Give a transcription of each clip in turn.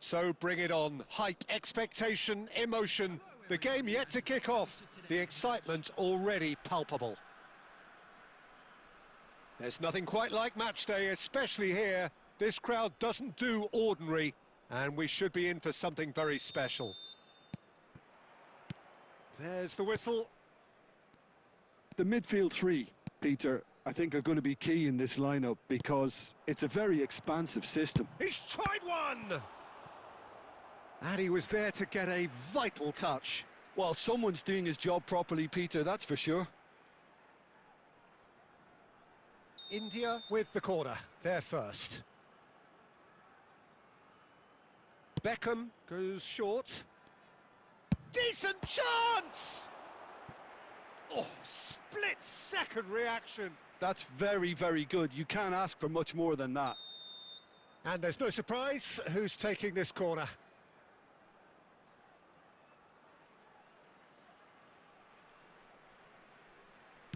So bring it on. Hype, expectation, emotion. The game yet to kick off. The excitement already palpable. There's nothing quite like match day, especially here. This crowd doesn't do ordinary, and we should be in for something very special. There's the whistle. The midfield three, Peter, I think are going to be key in this lineup because it's a very expansive system. He's tried one! And he was there to get a vital touch. Well, someone's doing his job properly, Peter, that's for sure. India with the corner, they're first. Beckham goes short. Decent chance! Oh, split-second reaction. That's very, very good. You can't ask for much more than that. And there's no surprise who's taking this corner.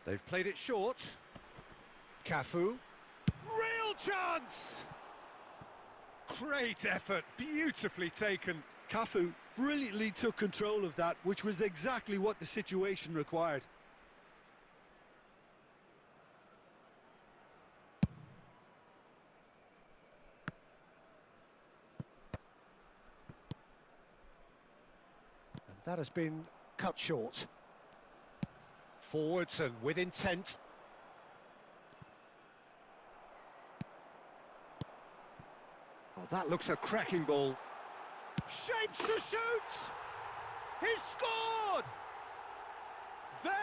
They've played it short. Cafu. Real chance! Great effort, beautifully taken. Cafu brilliantly took control of that, which was exactly what the situation required. And that has been cut short. Forwards and with intent. Oh, that looks a cracking ball. Shapes to shoot! He's scored! There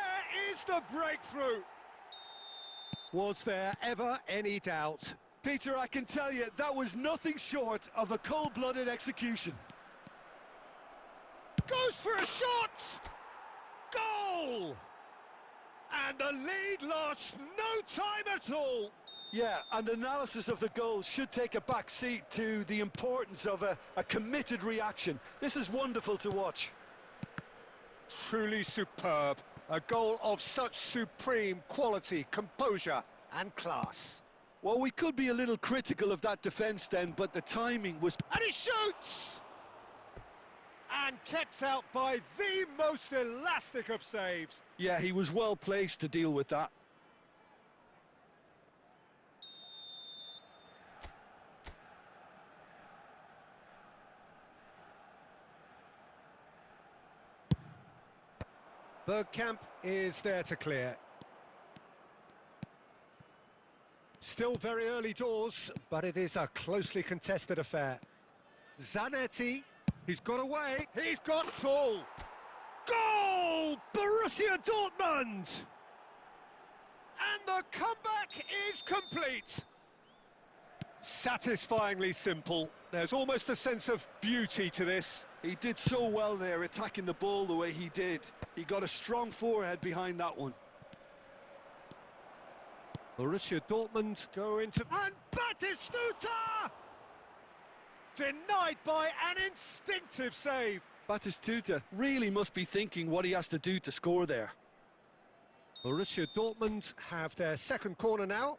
is the breakthrough! Was there ever any doubt? Peter, I can tell you, that was nothing short of a cold-blooded execution. Goes for a shot! Goal! And the lead lost no time at all! Yeah, and analysis of the goal should take a back seat to the importance of a committed reaction. This is wonderful to watch. Truly superb. A goal of such supreme quality, composure and class. Well, we could be a little critical of that defence then, but the timing was... And he shoots! And kept out by the most elastic of saves. Yeah, he was well placed to deal with that. Bergkamp is there to clear. Still very early doors, but it is a closely contested affair. Zanetti, he's got away, he's got tall. Goal! Borussia Dortmund! And the comeback is complete. Satisfyingly simple. There's almost a sense of beauty to this. He did so well there, attacking the ball the way he did. He got a strong forehead behind that one. Borussia Dortmund go into... And Batistuta! Denied by an instinctive save. Batistuta really must be thinking what he has to do to score there. Borussia Dortmund have their second corner now.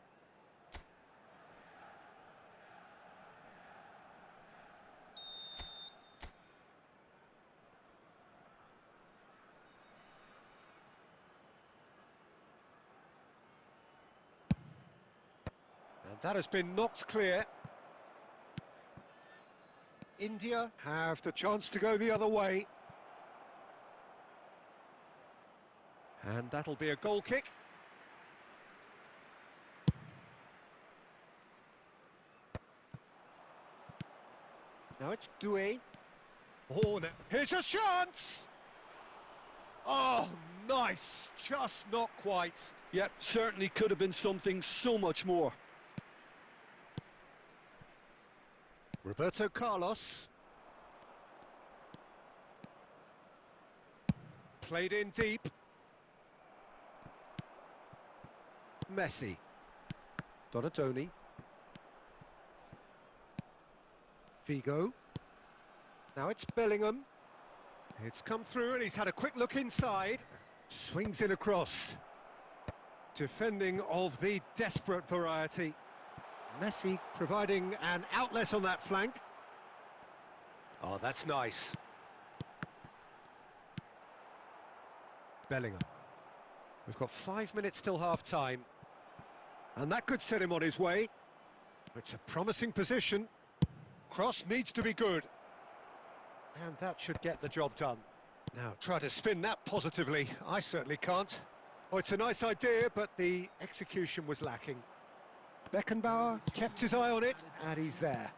And that has been knocked clear. India have the chance to go the other way. And that'll be a goal kick. Now it's Doué. Oh, no. Here's a chance! Oh, nice. Just not quite. Yep, certainly could have been something so much more. Roberto Carlos. Played in deep. Messi. Donatoni. Figo. Now it's Bellingham. It's come through and he's had a quick look inside. Swings in across. Defending of the desperate variety. Messi providing an outlet on that flank. Oh, that's nice. Bellingham. We've got 5 minutes till half-time. And that could set him on his way. It's a promising position. Cross needs to be good. And that should get the job done. Now, try to spin that positively. I certainly can't. Oh, it's a nice idea, but the execution was lacking. Beckenbauer kept his eye on it, and he's there.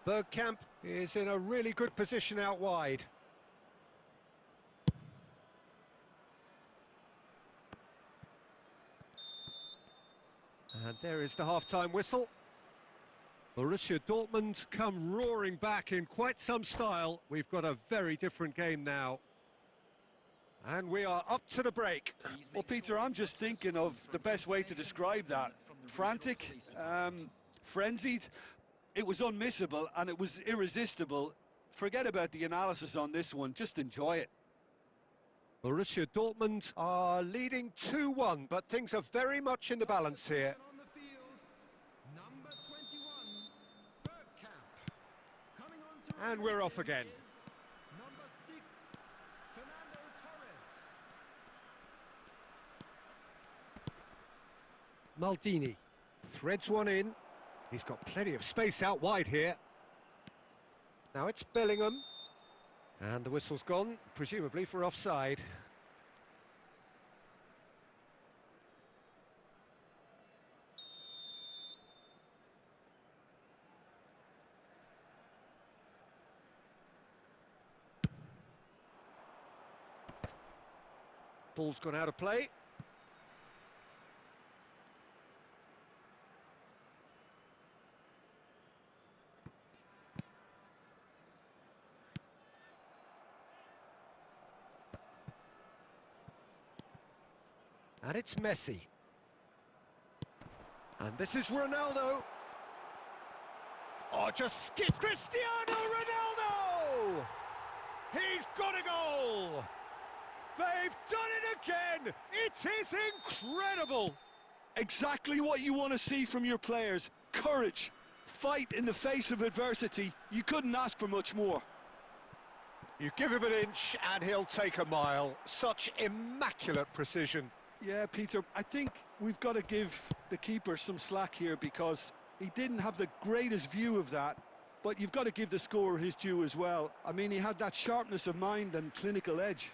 Bergkamp is in a really good position out wide. And there is the half-time whistle. Borussia Dortmund come roaring back in quite some style. We've got a very different game now. And we are up to the break. Well, Peter, I'm just thinking of the best way to describe that. Frantic, frenzied. It was unmissable and it was irresistible. Forget about the analysis on this one, just enjoy it. Borussia Dortmund are leading 2-1, but things are very much in the balance here. And we're off again. Maldini threads one in. He's got plenty of space out wide here. Now it's Bellingham. And the whistle's gone, presumably for offside. Ball's gone out of play. And it's Messi. And this is Ronaldo. Oh, just skip Cristiano Ronaldo! He's got a goal! They've done it again! It is incredible! Exactly what you want to see from your players. Courage, fight in the face of adversity. You couldn't ask for much more. You give him an inch and he'll take a mile. Such immaculate precision. Yeah, Peter, I think we've got to give the keeper some slack here because he didn't have the greatest view of that, but you've got to give the scorer his due as well. I mean, he had that sharpness of mind and clinical edge.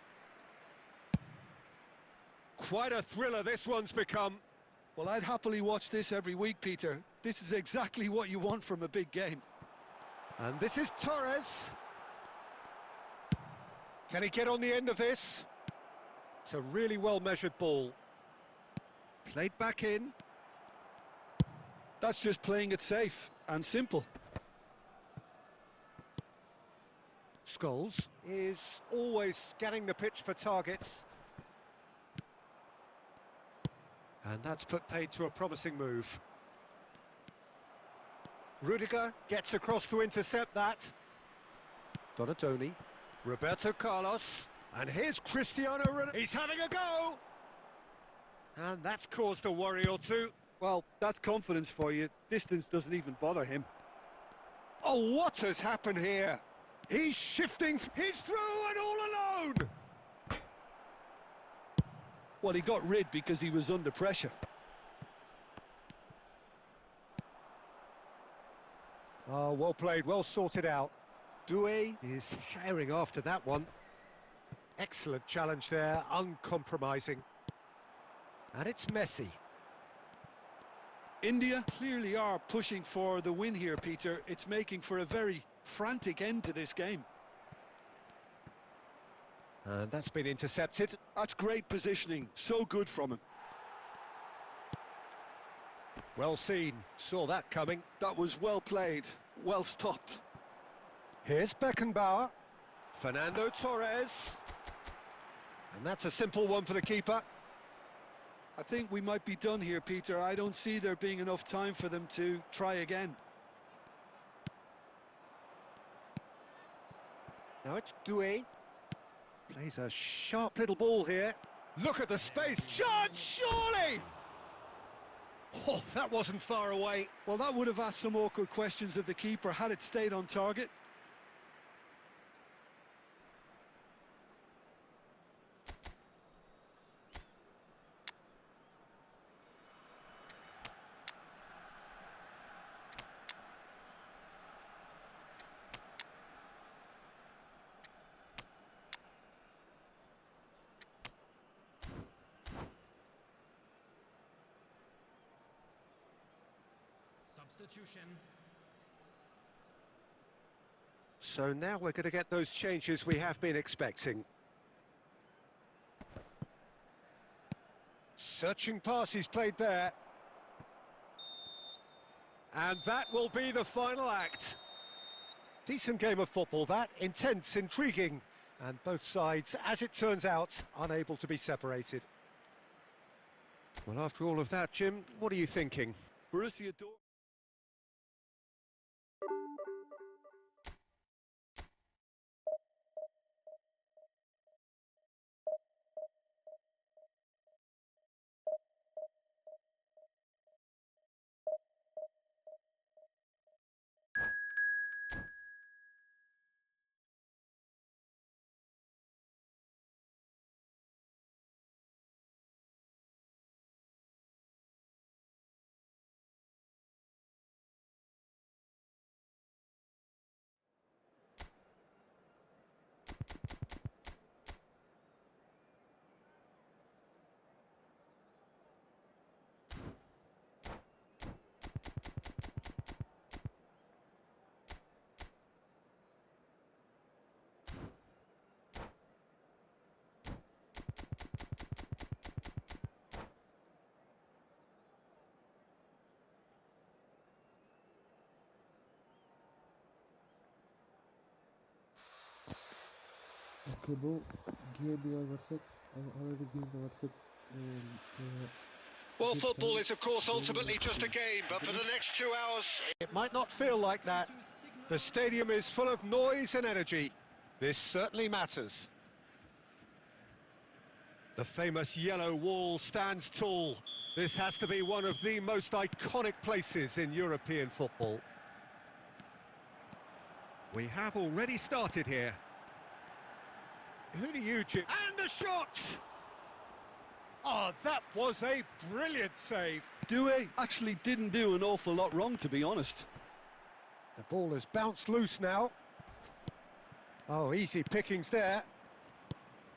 Quite a thriller this one's become. Well, I'd happily watch this every week, Peter. This is exactly what you want from a big game. And this is Torres. Can he get on the end of this? It's a really well-measured ball. Played back in. That's just playing it safe and simple. Scholes is always scanning the pitch for targets. And that's put paid to a promising move. Rudiger gets across to intercept that. Donatoni. Roberto Carlos. And here's Cristiano Ronaldo. He's having a go! And that's caused a worry or two. Well, that's confidence for you. Distance doesn't even bother him. Oh, what has happened here? He's shifting. He's through and all alone! Well, he got rid because he was under pressure. Oh, well played, well sorted out. Doué is herring after that one. Excellent challenge there, uncompromising. And it's Messi. India clearly are pushing for the win here, Peter. It's making for a very frantic end to this game. And that's been intercepted. That's great positioning, so good from him. Well seen, saw that coming. That was well played, well stopped. Here's Beckenbauer. Fernando Torres. And that's a simple one for the keeper. I think we might be done here, Peter. I don't see there being enough time for them to try again. Now it's Doué. Plays a sharp little ball here. Look at the space. Chance, surely! Oh, that wasn't far away. Well, that would have asked some awkward questions of the keeper had it stayed on target. Substitution. So now we're going to get those changes we have been expecting. Searching pass he's played there. And that will be the final act. Decent game of football, that. Intense, intriguing. And both sides, as it turns out, unable to be separated. Well, after all of that, Jim, what are you thinking? Borussia Dortmund. Okay, bro, give me your WhatsApp. I already gave the WhatsApp. Well, Good football time. is, of course, ultimately just a game, but for the next 2 hours, it might not feel like that. The stadium is full of noise and energy. This certainly matters. The famous yellow wall stands tall. This has to be one of the most iconic places in European football. We have already started here. Who do you choose? And the shot! Oh, that was a brilliant save. Doué actually didn't do an awful lot wrong, to be honest. The ball has bounced loose now. Oh, easy pickings there.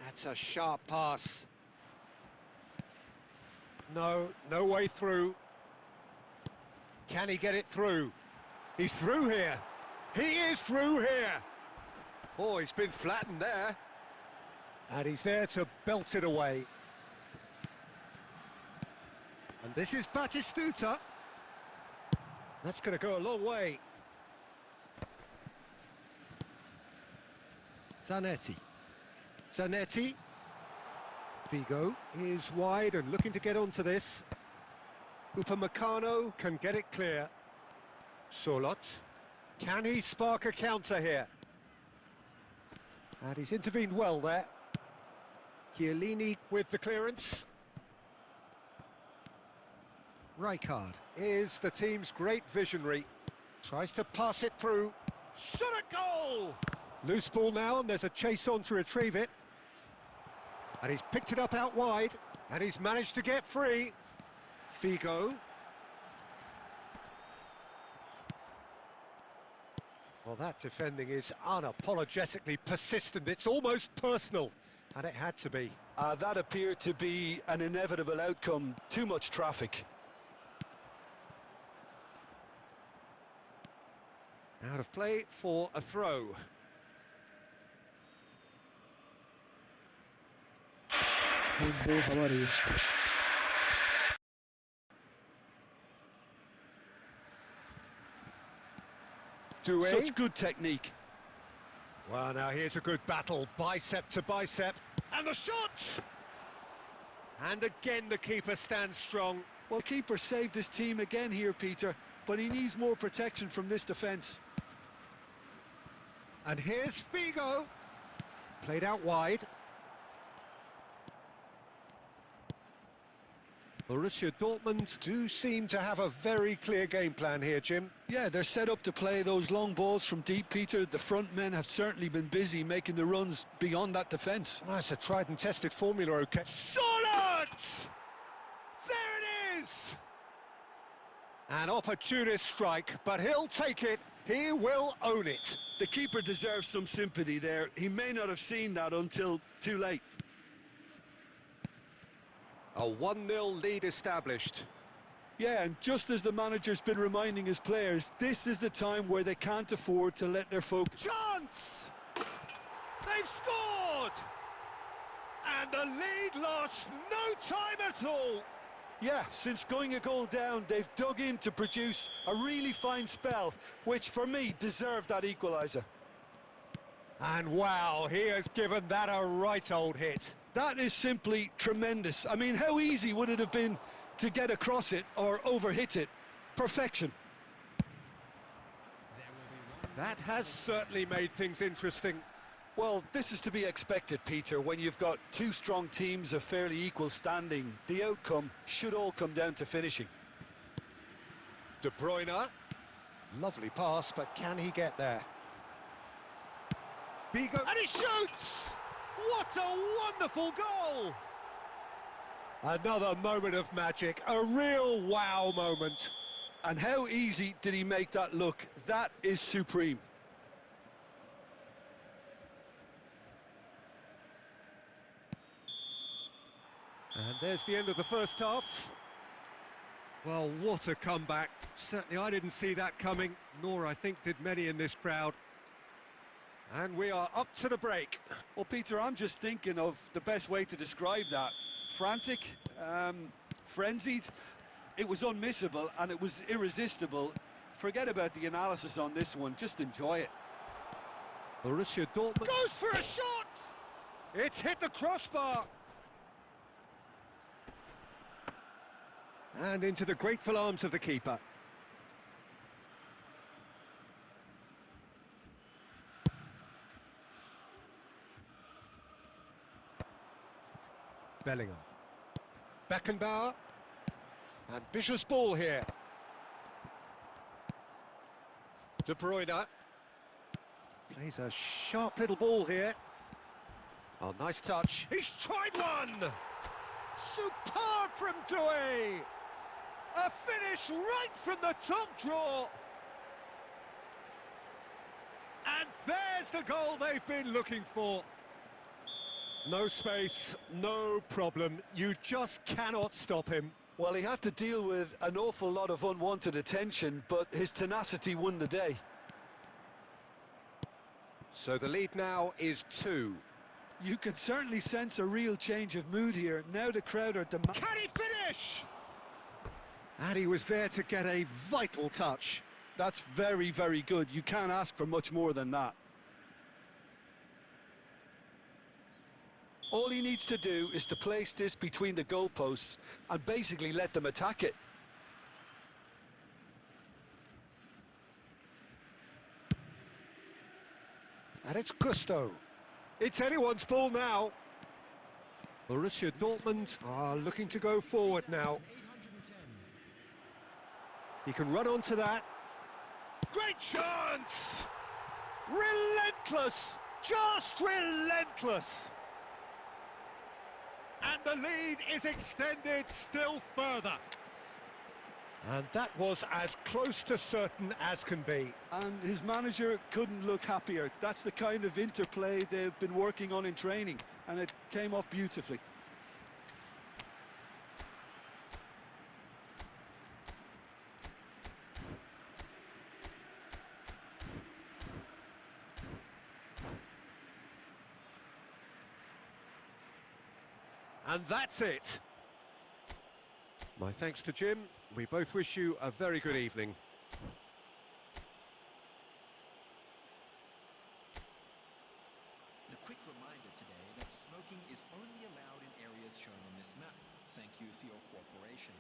That's a sharp pass. No way through. Can he get it through? He's through here. He is through here. Oh, he's been flattened there. And he's there to belt it away. And this is Batistuta. That's going to go a long way. Zanetti. Zanetti. Figo is wide and looking to get onto this. Upamecano can get it clear. Solot. Can he spark a counter here? And he's intervened well there. Chiellini with the clearance. Rijkaard is the team's great visionary. Tries to pass it through. Shot a goal! Loose ball now, and there's a chase on to retrieve it. And he's picked it up out wide, and he's managed to get free. Figo. Well, that defending is unapologetically persistent. It's almost personal, and it had to be. That appeared to be an inevitable outcome. Too much traffic. Out of play for a throw. Hey, bro, how are you? Doué. Such good technique. Well, now here's a good battle, bicep to bicep, and the shot! And again the keeper stands strong. Well, keeper saved his team again here, Peter, but he needs more protection from this defence. And here's Figo. Played out wide. Borussia Dortmund do seem to have a very clear game plan here, Jim. Yeah, they're set up to play those long balls from deep, Peter. The front men have certainly been busy making the runs beyond that defence. That's a tried and tested formula, okay. Solid! There it is! An opportunist strike, but he'll take it. He will own it. The keeper deserves some sympathy there. He may not have seen that until too late. A 1-0 lead established. Yeah, and just as the manager's been reminding his players, this is the time where they can't afford to let their focus... Chance! They've scored! And the lead lost no time at all. Yeah, since going a goal down, they've dug in to produce a really fine spell, which for me deserved that equaliser. And wow, he has given that a right old hit. That is simply tremendous. I mean, how easy would it have been to get across it or overhit it? Perfection. That has certainly made things interesting. Well, this is to be expected, Peter. When you've got two strong teams of fairly equal standing, the outcome should all come down to finishing. De Bruyne. Lovely pass, but can he get there? Figo. And he shoots! What a wonderful goal! Another moment of magic, a real wow moment. And how easy did he make that look? That is supreme. And there's the end of the first half. Well, what a comeback. Certainly I didn't see that coming, nor I think did many in this crowd. And we are up to the break. Well, Peter, I'm just thinking of the best way to describe that. Frantic, frenzied. It was unmissable and it was irresistible. Forget about the analysis on this one, just enjoy it. Borussia Dortmund goes for a shot! It's hit the crossbar. And into the grateful arms of the keeper. Bellingham. Beckenbauer. Ambitious ball here. De Bruyne. Plays a sharp little ball here. Oh, nice touch. He's tried one! Superb from Doué! A finish right from the top draw! And there's the goal they've been looking for. No space, no problem. You just cannot stop him. Well, he had to deal with an awful lot of unwanted attention, but his tenacity won the day. So the lead now is 2. You can certainly sense a real change of mood here. Now the crowd are demanding... Can he finish? And he was there to get a vital touch. That's very, very good. You can't ask for much more than that. All he needs to do is to place this between the goalposts and basically let them attack it. And it's Gusto. It's anyone's ball now. Borussia Dortmund are looking to go forward now. He can run onto that. Great chance! Relentless! Just relentless! And the lead is extended still further. And that was as close to certain as can be. And his manager couldn't look happier. That's the kind of interplay they've been working on in training, and it came off beautifully. And that's it. My thanks to Jim. We both wish you a very good evening. A quick reminder today that smoking is only allowed in areas shown on this map. Thank you for your cooperation.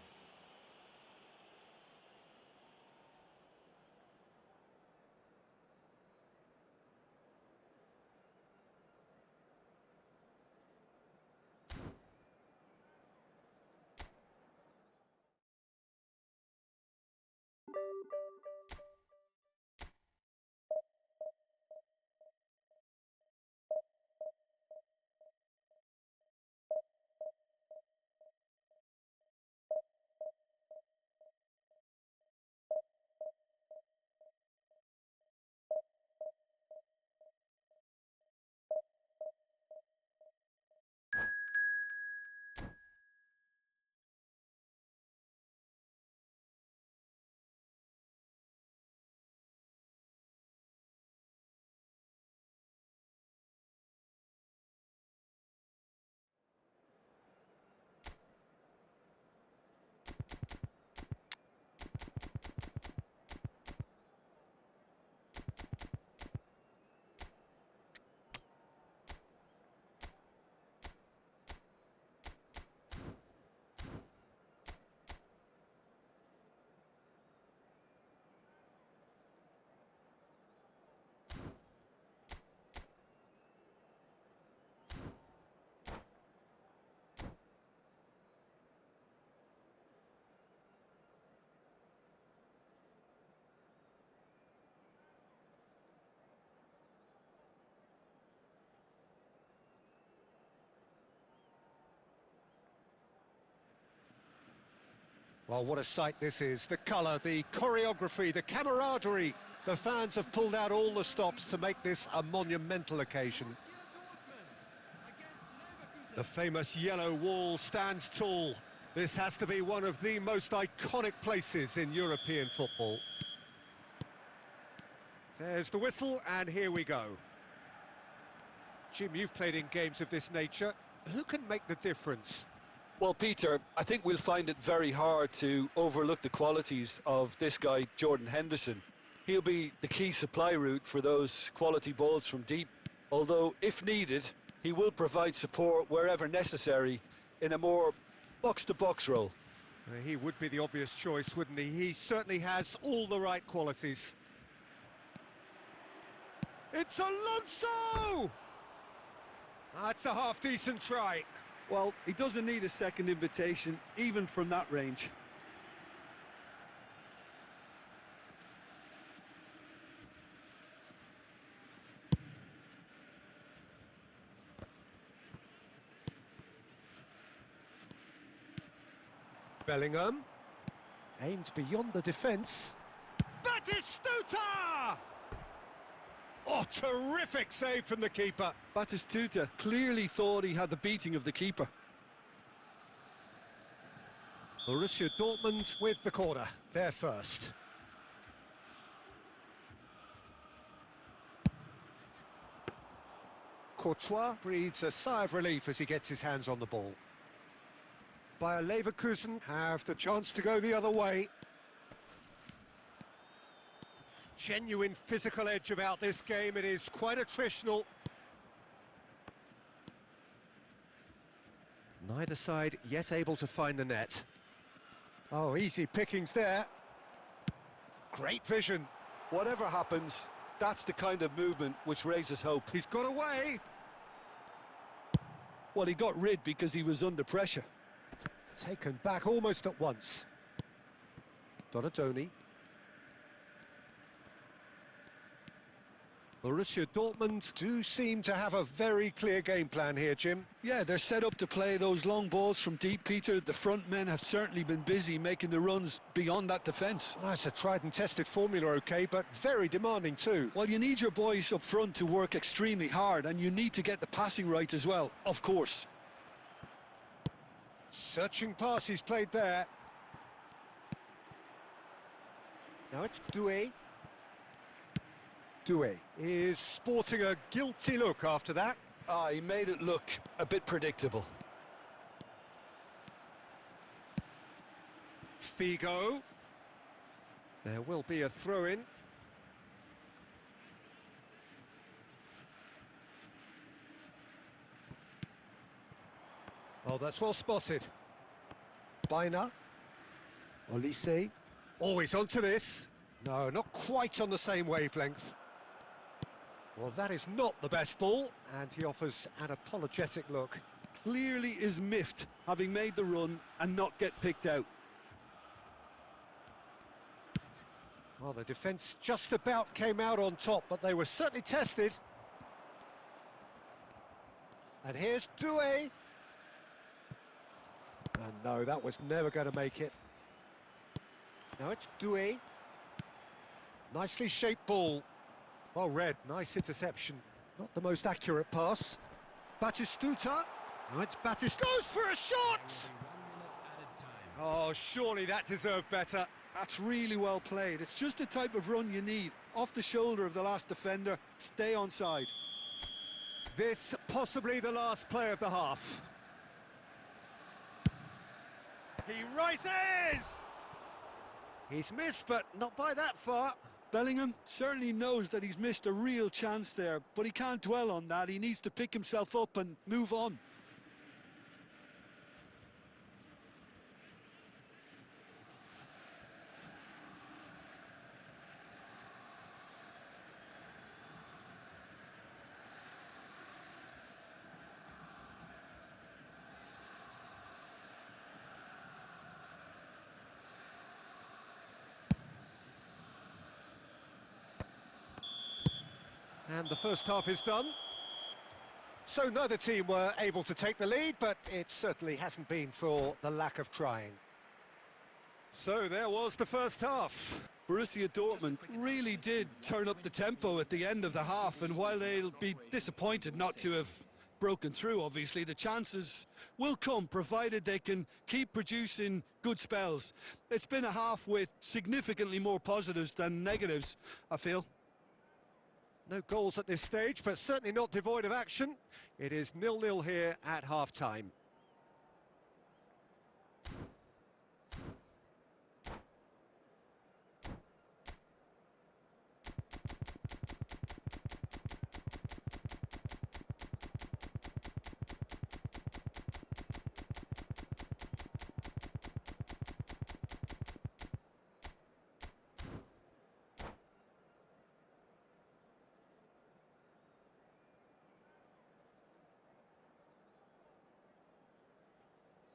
Well, what a sight this is. The colour, the choreography, the camaraderie. The fans have pulled out all the stops to make this a monumental occasion. The famous yellow wall stands tall. This has to be one of the most iconic places in European football. There's the whistle, and here we go. Jim, you've played in games of this nature. Who can make the difference? Well, Peter, I think we'll find it very hard to overlook the qualities of this guy, Jordan Henderson. He'll be the key supply route for those quality balls from deep, although, if needed, he will provide support wherever necessary in a more box-to-box role. He would be the obvious choice, wouldn't he? He certainly has all the right qualities. It's Alonso! That's a half-decent try. Well, he doesn't need a second invitation, even from that range. Bellingham. Aimed beyond the defence. Batistuta! Oh, terrific save from the keeper. Batistuta clearly thought he had the beating of the keeper. Borussia Dortmund with the corner. They're first. Courtois breathes a sigh of relief as he gets his hands on the ball. Bayer Leverkusen have the chance to go the other way. Genuine physical edge about this game. It is quite attritional. Neither side yet able to find the net. Oh, easy pickings there. Great vision. Whatever happens, that's the kind of movement which raises hope. He's got away. Well, he got rid because he was under pressure. Taken back almost at once. Donadoni. Borussia Dortmund do seem to have a very clear game plan here, Jim. Yeah, they're set up to play those long balls from deep, Peter. The front men have certainly been busy making the runs beyond that defence. Well, it's a tried and tested formula, OK, but very demanding too. Well, you need your boys up front to work extremely hard, and you need to get the passing right as well, of course. Searching pass he's played there. Now it's Doué. Doué is sporting a guilty look after that. He made it look a bit predictable. Figo. There will be a throw-in. Oh, that's well spotted. Baina. Olise. Always onto this. No, not quite on the same wavelength. Well, that is not the best ball, and he offers an apologetic look. Clearly is miffed, having made the run and not get picked out. Well, the defence just about came out on top, but they were certainly tested. And here's Doué. And no, that was never going to make it. Now it's Doué. Nicely shaped ball. Well read, nice interception. Not the most accurate pass. Batistuta. Now it's Batistuta. Goes for a shot! Oh, surely that deserved better. That's really well played. It's just the type of run you need. Off the shoulder of the last defender, stay onside. This possibly the last play of the half. He rises! He's missed, but not by that far. Bellingham certainly knows that he's missed a real chance there, but he can't dwell on that. He needs to pick himself up and move on. And the first half is done. So neither team were able to take the lead, but it certainly hasn't been for the lack of trying. So there was the first half. Borussia Dortmund really did turn up the tempo at the end of the half, and while they'll be disappointed not to have broken through, obviously, the chances will come, provided they can keep producing good spells. It's been a half with significantly more positives than negatives, I feel. No goals at this stage, but certainly not devoid of action. It is 0-0 here at half-time.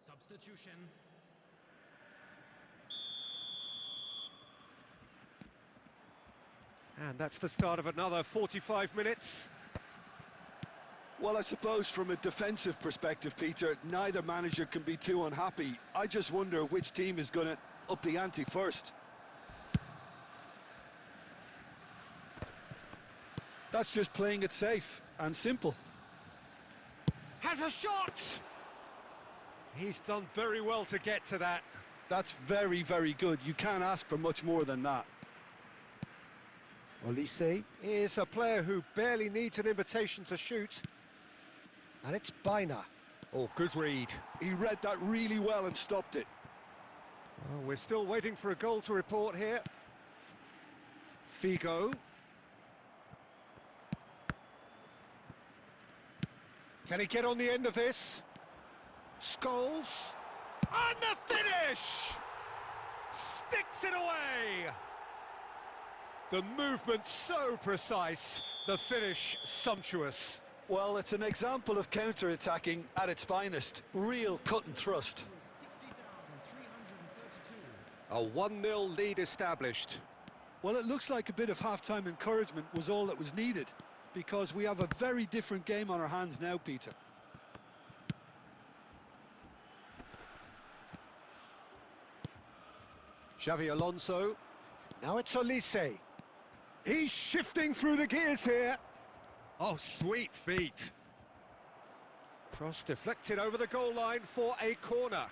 Substitution. And that's the start of another 45 minutes. Well, I suppose from a defensive perspective, Peter, neither manager can be too unhappy. I just wonder which team is going to up the ante first. That's just playing it safe and simple. Has a shot! He's done very well to get to that. That's very, very good. You can't ask for much more than that. Olise is a player who barely needs an invitation to shoot. And it's Biner. Oh, good read. He read that really well and stopped it. Well, we're still waiting for a goal to report here. Figo. Can he get on the end of this? Scholes. And the finish! Sticks it away! The movement so precise, the finish sumptuous. Well, it's an example of counter-attacking at its finest. Real cut and thrust. 60,332. A 1-0 lead established. Well, it looks like a bit of half-time encouragement was all that was needed, because we have a very different game on our hands now, Peter. Xavi Alonso. Now it's Olise. He's shifting through the gears here. Oh, sweet feet. Cross deflected over the goal line for a corner.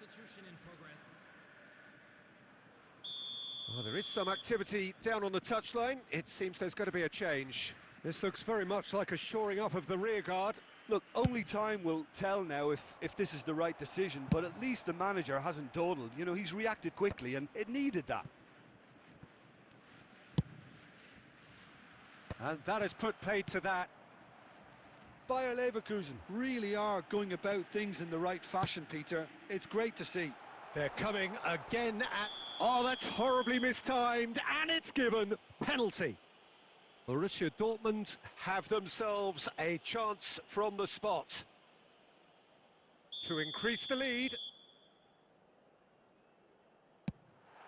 Substitution in progress. Well, there is some activity down on the touchline. It seems there's going to be a change. This looks very much like a shoring up of the rear guard. Look, only time will tell now if this is the right decision, but at least the manager hasn't dawdled. You know, he's reacted quickly, and it needed that. And that has put paid to that. Bayer Leverkusen really are going about things in the right fashion, Peter. It's great to see. They're coming again at... Oh, that's horribly mistimed, and it's given. Penalty. Borussia Dortmund have themselves a chance from the spot to increase the lead.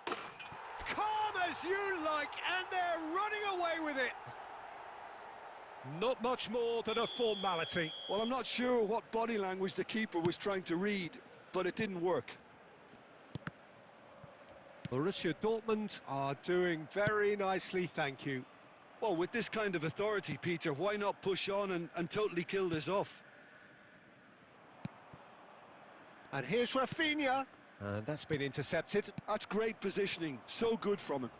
Calm as you like, and they're running away with it. Not much more than a formality. Well, I'm not sure what body language the keeper was trying to read, but it didn't work. Borussia Dortmund are doing very nicely, thank you. Well, with this kind of authority, Peter, why not push on and totally kill this off? And here's Rafinha. And that's been intercepted. That's great positioning, so good from him.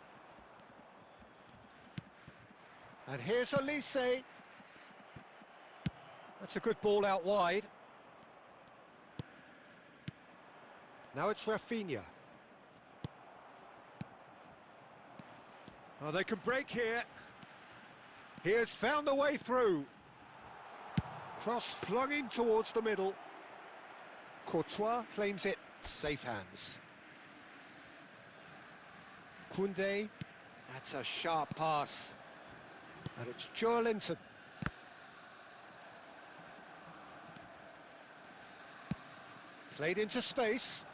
And here's Olise. That's a good ball out wide. Now it's Rafinha. Oh, they can break here. He has found the way through. Cross flung in towards the middle. Courtois claims it. Safe hands. Koundé. That's a sharp pass. And it's Joelinton. Played into space.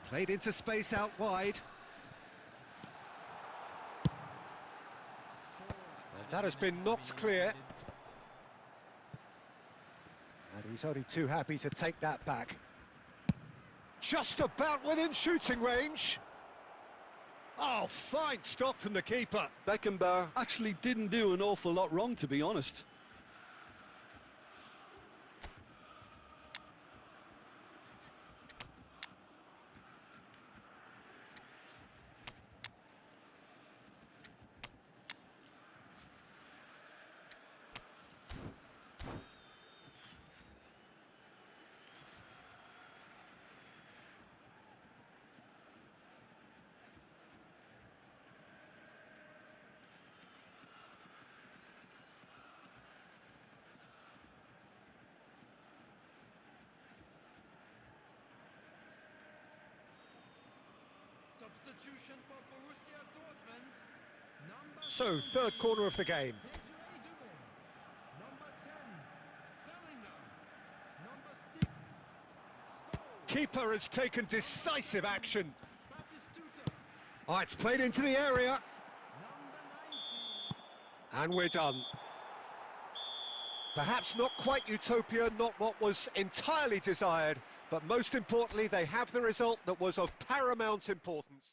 Played into space out wide. And that has been knocked clear. And he's only too happy to take that back. Just about within shooting range. Oh, fine stop from the keeper. Beckenbauer actually didn't do an awful lot wrong, to be honest. Substitution for Borussia Dortmund. Number So, third corner of the game. Number 10, Bellingham. Number 6, Scholes. Keeper has taken decisive action. Batistuta. Oh, it's played into the area. Number 90. And we're done. Perhaps not quite utopia, not what was entirely desired, but most importantly, they have the result that was of paramount importance.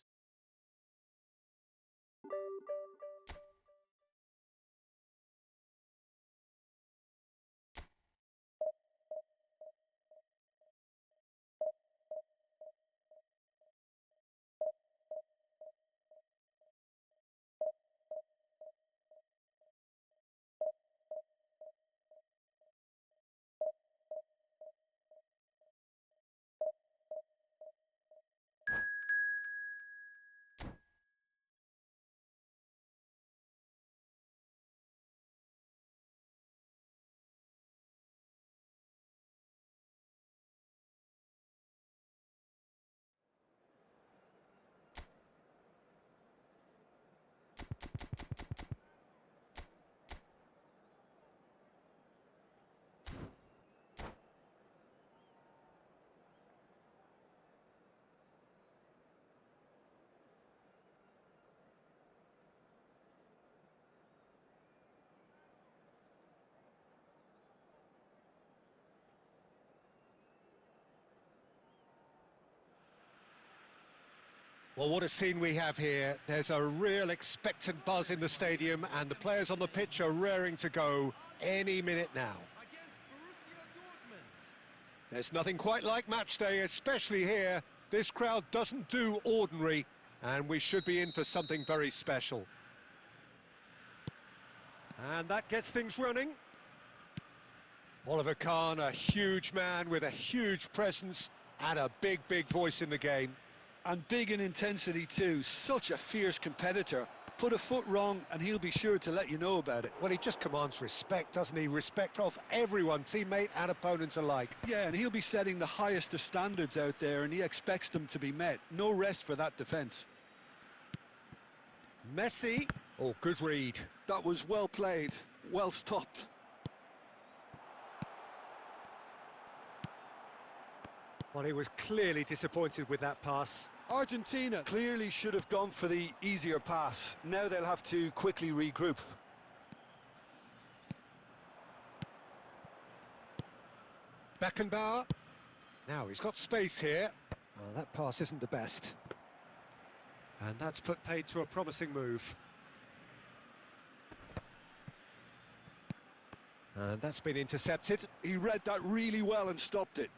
Well, what a scene we have here. There's a real expectant buzz in the stadium and the players on the pitch are raring to go any minute now. Against Borussia Dortmund. There's nothing quite like match day, especially here. This crowd doesn't do ordinary, and we should be in for something very special. And that gets things running. Oliver Kahn, a huge man with a huge presence and a big, big voice in the game. And big in intensity too, such a fierce competitor. Put a foot wrong and he'll be sure to let you know about it. Well, he just commands respect, doesn't he? Respect of everyone, teammate and opponent alike. Yeah, and he'll be setting the highest of standards out there and he expects them to be met. No rest for that defence. Messi. Oh, good read. That was well played, well stopped. Well, he was clearly disappointed with that pass. Argentina clearly should have gone for the easier pass. Now they'll have to quickly regroup. Beckenbauer. Now he's got space here. Well, that pass isn't the best. And that's put paid to a promising move. And that's been intercepted. He read that really well and stopped it.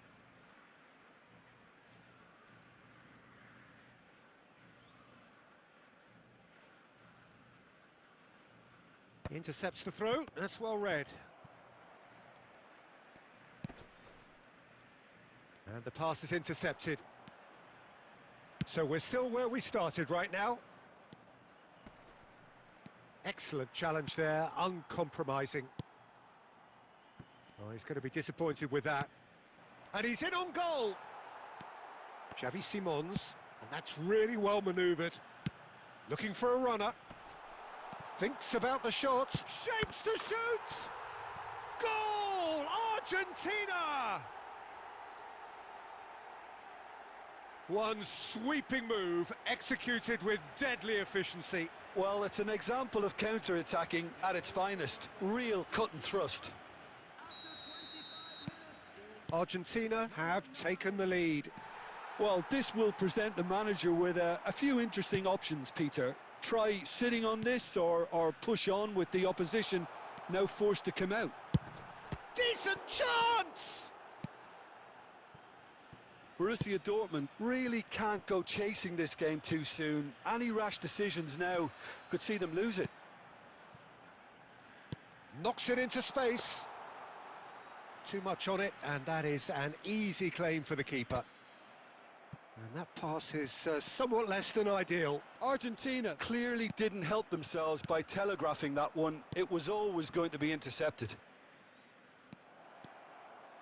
He intercepts the throw. That's well read. And the pass is intercepted. So we're still where we started right now. Excellent challenge there, uncompromising. Oh, he's going to be disappointed with that. And he's in on goal! Xavi Simons, and that's really well manoeuvred. Looking for a runner. Thinks about the shot. Shapes to shoot! Goal! Argentina! One sweeping move, executed with deadly efficiency. Well, it's an example of counter-attacking at its finest. Real cut and thrust. Argentina have taken the lead. Well, this will present the manager with a few interesting options, Peter. Try sitting on this or push on with the opposition now forced to come out. Decent chance! Borussia Dortmund really can't go chasing this game too soon. Any rash decisions now could see them lose it. Knocks it into space. Too much on it, and that is an easy claim for the keeper. And that pass is somewhat less than ideal. Argentina clearly didn't help themselves by telegraphing that one. It was always going to be intercepted.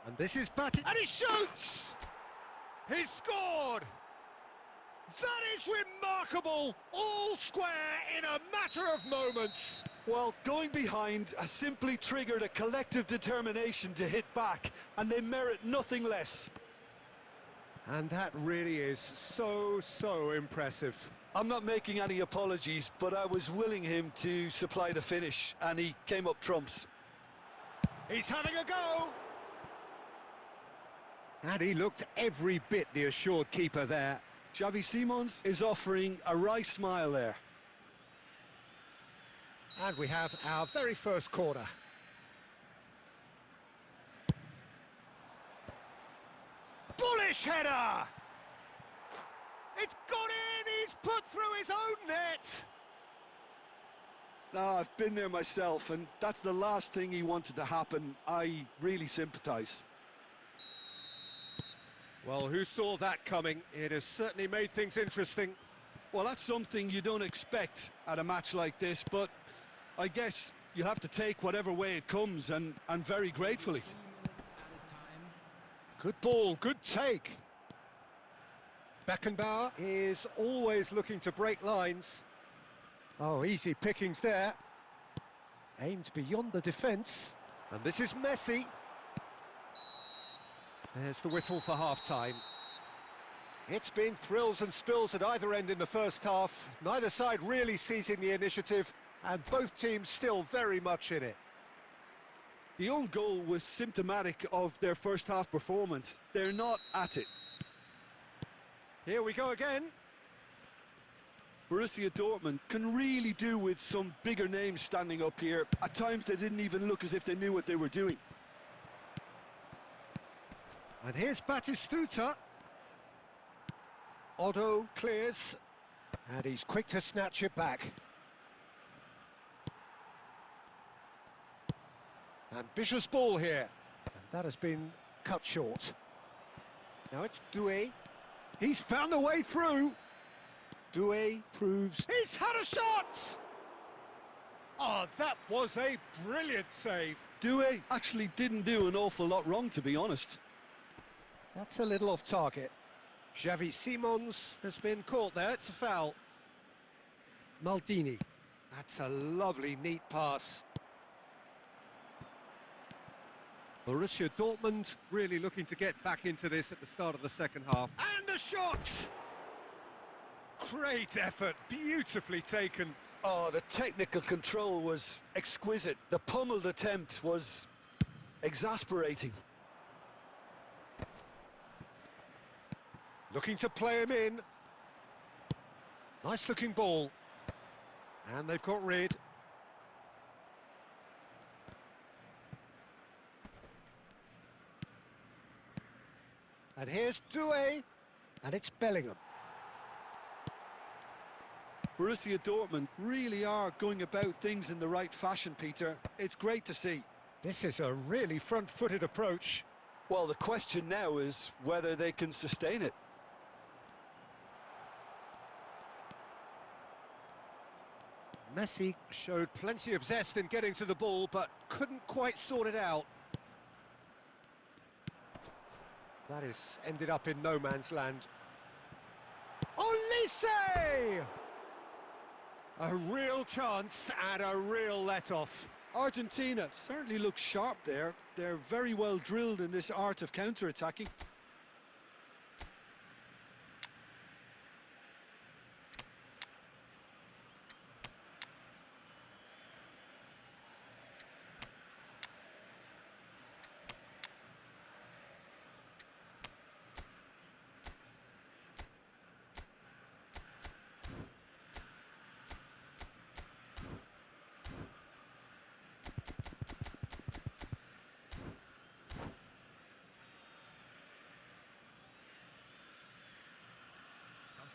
And this is batted, and he shoots! He's scored! That is remarkable! All square in a matter of moments. Well, going behind has simply triggered a collective determination to hit back, and they merit nothing less. And that really is so impressive. I'm not making any apologies, but I was willing him to supply the finish, and he came up trumps. He's having a go! And he looked every bit the assured keeper there. Xavi Simons is offering a wry smile there. And we have our very first corner. Bullish header! It's gone in! He's put through his own net! I've been there myself, and that's the last thing he wanted to happen. I really sympathise. Well, who saw that coming? It has certainly made things interesting. Well, that's something you don't expect at a match like this, but I guess you have to take whatever way it comes, and very gratefully. Good ball, good take. Beckenbauer is always looking to break lines. Oh, easy pickings there. Aimed beyond the defence. And this is Messi. There's the whistle for half-time. It's been thrills and spills at either end in the first half. Neither side really seizing the initiative, and both teams still very much in it. The own goal was symptomatic of their first half performance. They're not at it. Here we go again. Borussia Dortmund can really do with some bigger names standing up here. At times they didn't even look as if they knew what they were doing. And here's Batistuta. Otto clears, and he's quick to snatch it back. Ambitious ball here, and that has been cut short. Now it's Doué. He's found a way through. Doué proves he's had a shot! Oh, that was a brilliant save. Doué actually didn't do an awful lot wrong, to be honest. That's a little off target. Xavi Simons has been caught there, it's a foul. Maldini, that's a lovely, neat pass. Borussia Dortmund really looking to get back into this at the start of the second half. And a shot! Great effort, beautifully taken. Oh, the technical control was exquisite. The pummeled attempt was exasperating. Looking to play him in. Nice looking ball. And they've got rid. And here's Doué. And it's Bellingham. Borussia Dortmund really are going about things in the right fashion, Peter. It's great to see. This is a really front-footed approach. Well, the question now is whether they can sustain it. Messi showed plenty of zest in getting to the ball, but couldn't quite sort it out. That is ended up in no man's land. Olise! A real chance and a real let-off. Argentina certainly looks sharp there. They're very well drilled in this art of counter-attacking.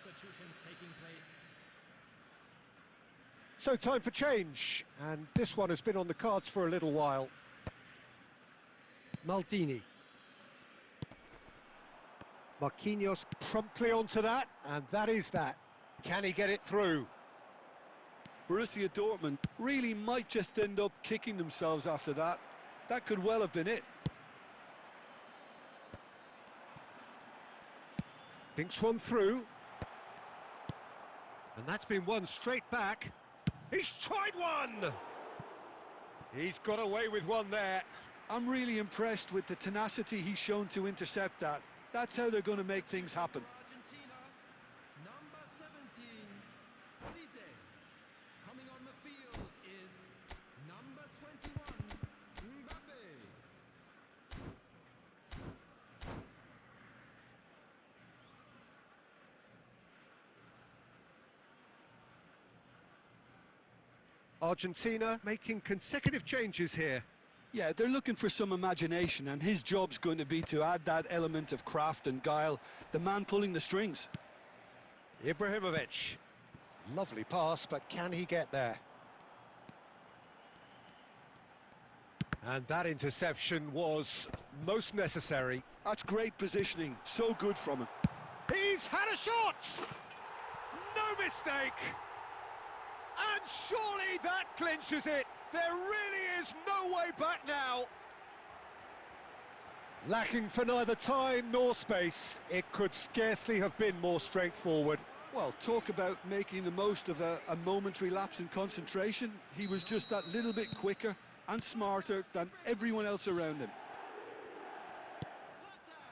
Substitutions taking place. So time for change, and this one has been on the cards for a little while. Maldini. Marquinhos promptly onto that, and that is that. Can he get it through? Borussia Dortmund really might just end up kicking themselves after that. That could well have been it. Thinks one through. And that's been one straight back. He's tried one! He's got away with one there. I'm really impressed with the tenacity he's shown to intercept that. That's how they're going to make things happen. Argentina, number 17, Lise. Coming on the field is number 21, Mbappe. Argentina making consecutive changes here. Yeah, they're looking for some imagination, and his job's going to be to add that element of craft and guile, the man pulling the strings. Ibrahimovic. Lovely pass, but can he get there? And that interception was most necessary. That's great positioning, so good from him. He's had a shot! No mistake! And surely that clinches it. There really is no way back now. Lacking for neither time nor space, it could scarcely have been more straightforward. Well, talk about making the most of a momentary lapse in concentration. He was just that little bit quicker and smarter than everyone else around him.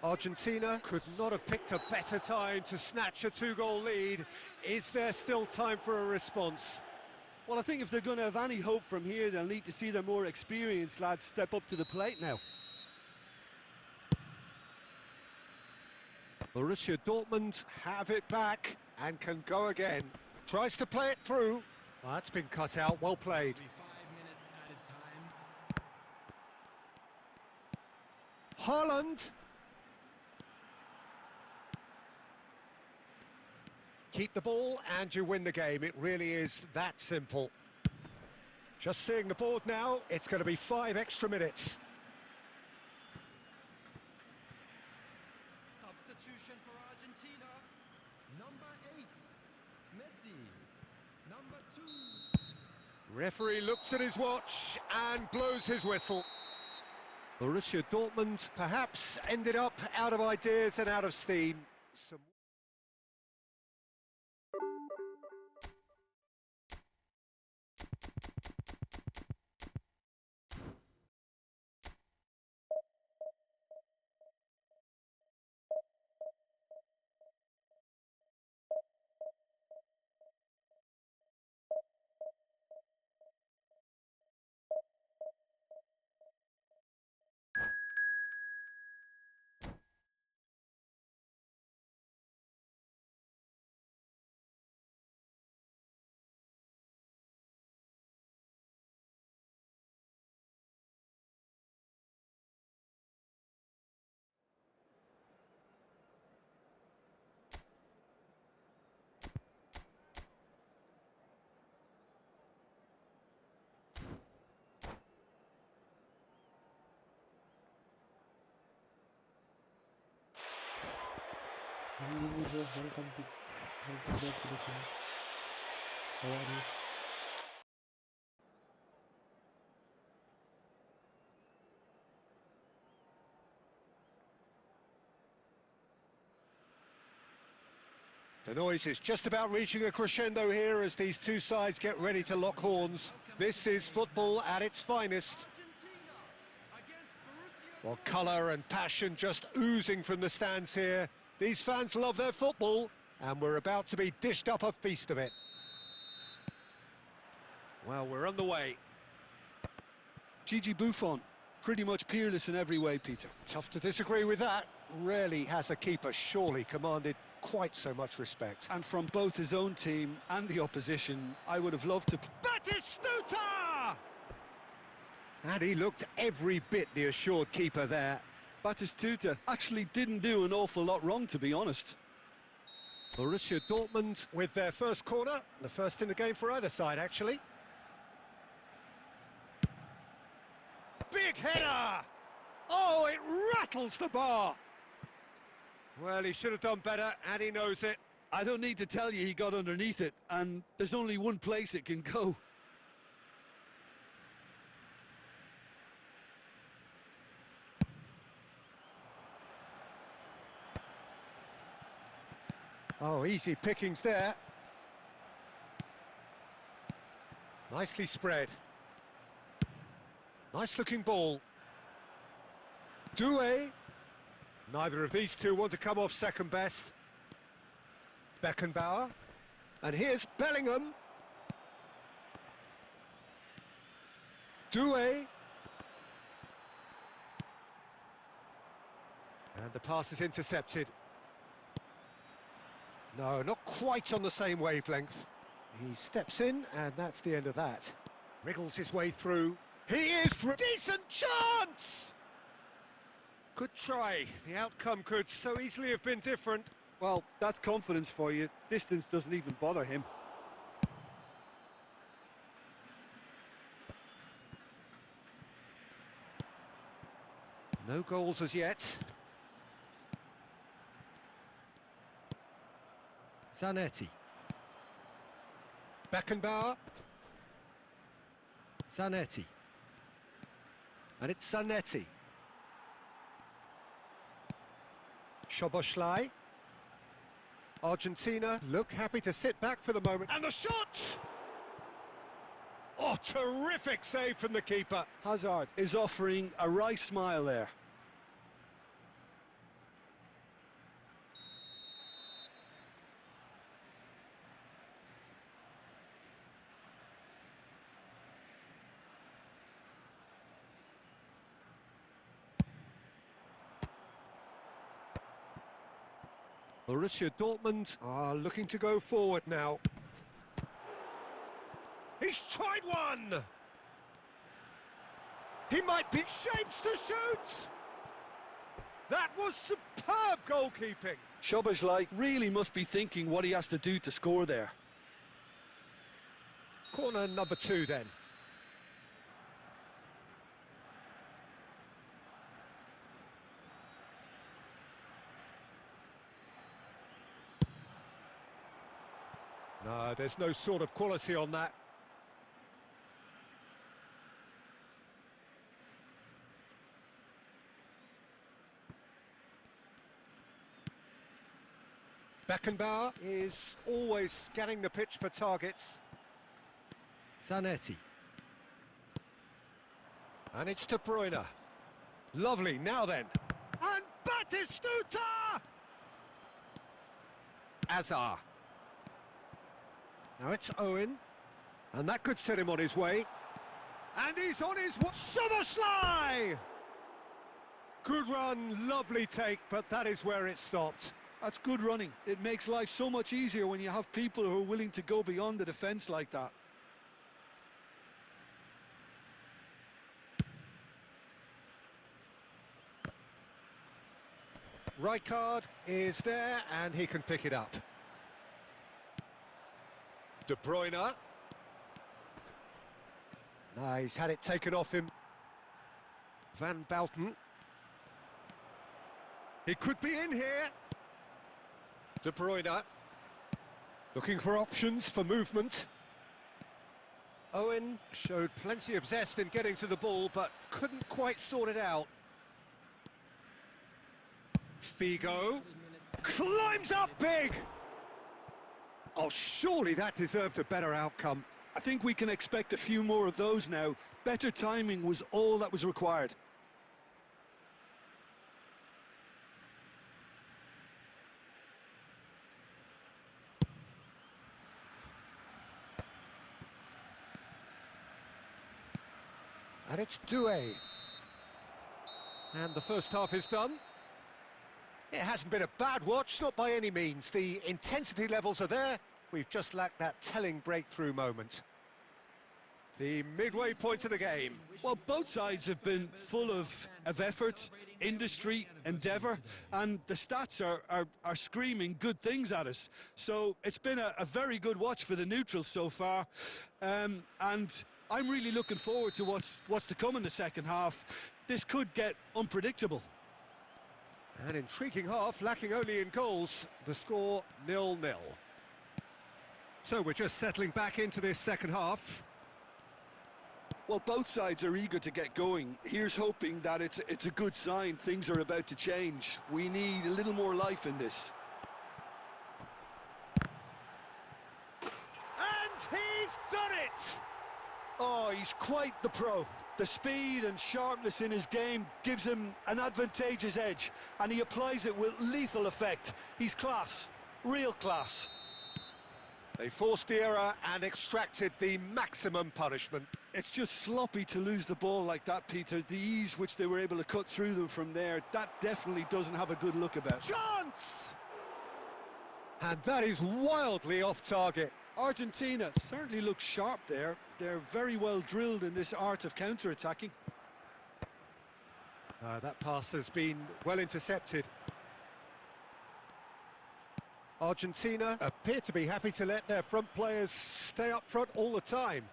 Argentina could not have picked a better time to snatch a two-goal lead. Is there still time for a response? Well, I think if they're going to have any hope from here, they'll need to see their more experienced lads step up to the plate now. Borussia Dortmund have it back and can go again. Tries to play it through. Oh, that's been cut out, well played. 5 minutes added time. Haaland. Keep the ball and you win the game. It really is that simple. Just seeing the board now, it's going to be 5 extra minutes. Substitution for Argentina. Number 8, Messi. Number 2. Referee looks at his watch and blows his whistle. Borussia Dortmund perhaps ended up out of ideas and out of steam. Hi user, welcome back to the channel. How are you? The noise is just about reaching a crescendo here as these two sides get ready to lock horns. This is football at its finest. Well, colour and passion just oozing from the stands here. These fans love their football, and we're about to be dished up a feast of it. Well, we're on the way. Gigi Buffon, pretty much peerless in every way, Peter. Tough to disagree with that. Rarely has a keeper surely commanded quite so much respect. And from both his own team and the opposition, I would have loved to... Batistuta! And he looked every bit the assured keeper there. Batistuta actually didn't do an awful lot wrong, to be honest. Borussia Dortmund with their first corner, the first in the game for either side, actually. Big header! Oh, it rattles the bar! Well, he should have done better, and he knows it. I don't need to tell you he got underneath it, and there's only one place it can go. Oh, easy pickings there. Nicely spread. Nice looking ball. Doué. Neither of these two want to come off second best. Beckenbauer. And here's Bellingham. Doué. And the pass is intercepted. No, not quite on the same wavelength. He steps in, and that's the end of that. Wriggles his way through. He is... Decent chance! Good try. The outcome could so easily have been different. Well, that's confidence for you. Distance doesn't even bother him. No goals as yet. Zanetti. Beckenbauer. Zanetti. And it's Zanetti. Szoboszlai. Argentina look happy to sit back for the moment. And the shot! Oh, terrific save from the keeper. Hazard is offering a wry smile there. Borussia Dortmund are looking to go forward now. He's tried one! He might be shapes to shoot! That was superb goalkeeping! Szoboszlai really must be thinking what he has to do to score there. Corner number 2 then. No, there's no sort of quality on that. Beckenbauer is always scanning the pitch for targets. Zanetti. And it's De Bruyne. Lovely, now then. And Batistuta! Azar. Now it's Owen, and that could set him on his way. And he's on his way. Szoboszlai! Good run, lovely take, but that is where it stopped. That's good running. It makes life so much easier when you have people who are willing to go beyond the defence like that. Rijkaard is there, and he can pick it up. De Bruyne. No, he's had it taken off him. Van Bouten. He could be in here. De Bruyne. Looking for options for movement. Owen showed plenty of zest in getting to the ball, but couldn't quite sort it out. Figo climbs up big. Oh, surely that deserved a better outcome. I think we can expect a few more of those now. Better timing was all that was required. And it's Doué. And the first half is done. It hasn't been a bad watch, not by any means. The intensity levels are there. We've just lacked that telling breakthrough moment. The midway point of the game. Well, both sides have been full of effort, industry, endeavour, and the stats are screaming good things at us. So it's been a very good watch for the neutrals so far, and I'm really looking forward to what's to come in the second half. This could get unpredictable. An intriguing half, lacking only in goals. The score 0-0. So we're just settling back into this second half. Well, both sides are eager to get going. Here's hoping that it's a good sign. Things are about to change. We need a little more life in this. And he's done it! Oh, he's quite the pro. The speed and sharpness in his game gives him an advantageous edge, and he applies it with lethal effect. He's class, real class. They forced the error and extracted the maximum punishment. It's just sloppy to lose the ball like that, Peter. The ease which they were able to cut through them from there, that definitely doesn't have a good look about. Chance! And that is wildly off target. Argentina certainly looks sharp there. They're very well drilled in this art of counter-attacking. That pass has been well intercepted. Argentina appear to be happy to let their front players stay up front all the time.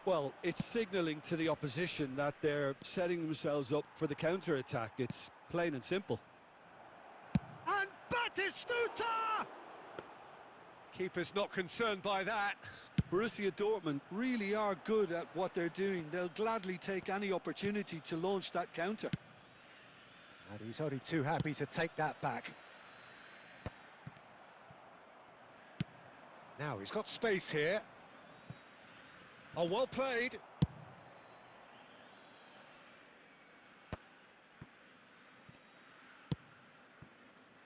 Well, it's signalling to the opposition that they're setting themselves up for the counter-attack. It's plain and simple. And Batistuta! Keeper's not concerned by that. Borussia Dortmund really are good at what they're doing. They'll gladly take any opportunity to launch that counter. And he's only too happy to take that back. Now he's got space here. Oh, well played.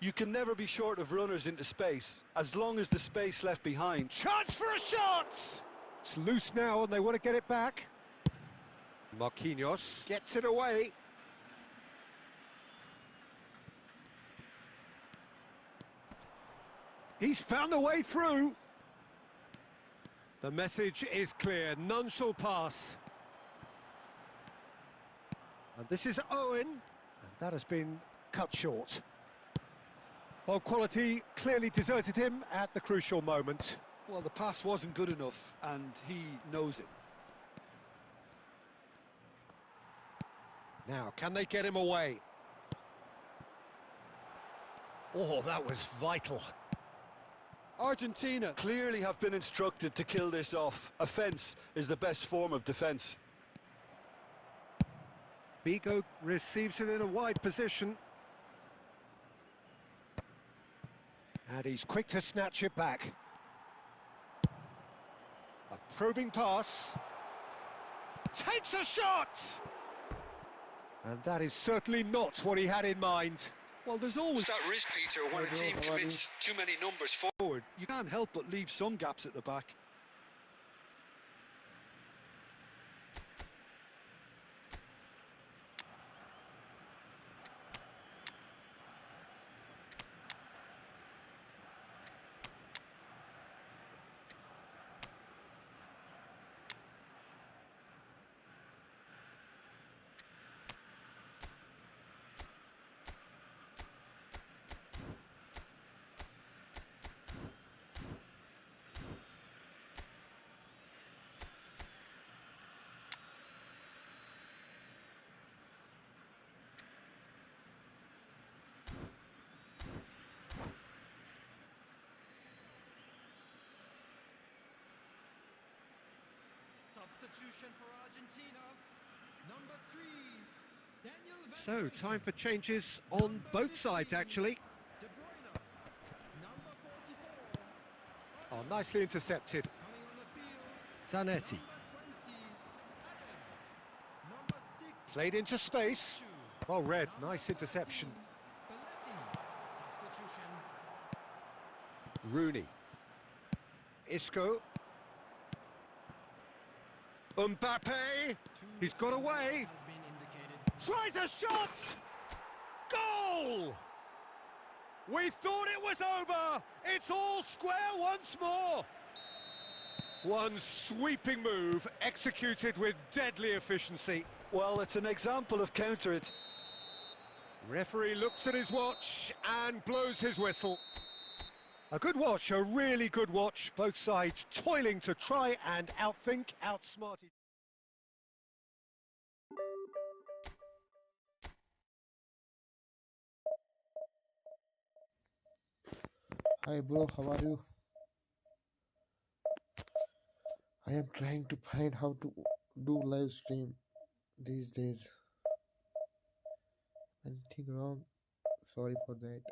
You can never be short of runners into space, as long as the space left behind. Chance for a shot! It's loose now and they want to get it back. Marquinhos gets it away. He's found a way through. The message is clear, none shall pass. And this is Owen, and that has been cut short. Well, quality clearly deserted him at the crucial moment. Well, the pass wasn't good enough, and he knows it. Now, can they get him away? Oh, that was vital. Argentina clearly have been instructed to kill this off. Offence is the best form of defence. Bigo receives it in a wide position. And he's quick to snatch it back. A probing pass. Takes a shot! And that is certainly not what he had in mind. Well, there's always that risk, Peter, when a team commits too many numbers forward. You can't help but leave some gaps at the back. Substitution for Argentina. Number 3, Daniel. So, time for changes on both sides, actually. De Bruyne. Number 44, Oh, nicely intercepted. Coming on the field, Zanetti. number 20, Adams. Number 6, Played into space. Well read, number nice interception. 13, Belletti. Substitution. Rooney. Isco. Mbappe. He's got away. Has been indicated. Tries a shot! Goal! We thought it was over. It's all square once more. One sweeping move executed with deadly efficiency. Well, it's an example of counter it. Referee looks at his watch and blows his whistle. A good watch, a really good watch. Both sides toiling to try and outthink, outsmart each Hi bro, how are you? I am trying to find how to do live stream these days. Anything wrong? Sorry for that.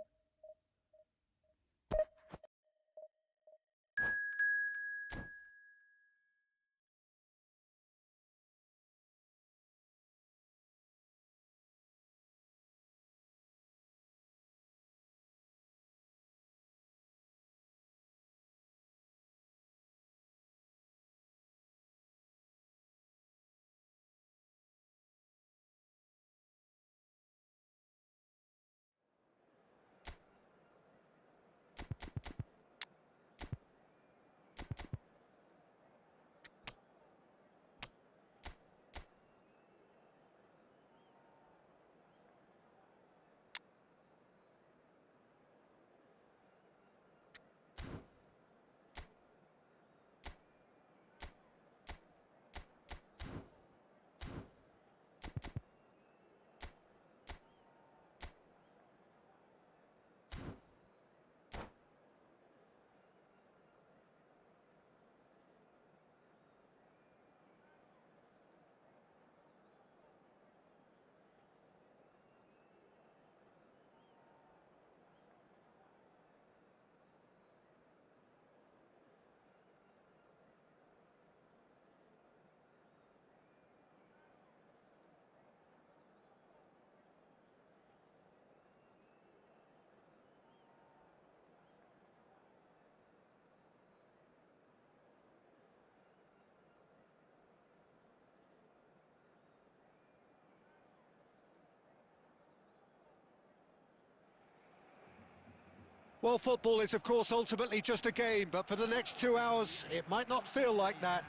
Well, football is, of course, ultimately just a game, but for the next 2 hours, it might not feel like that.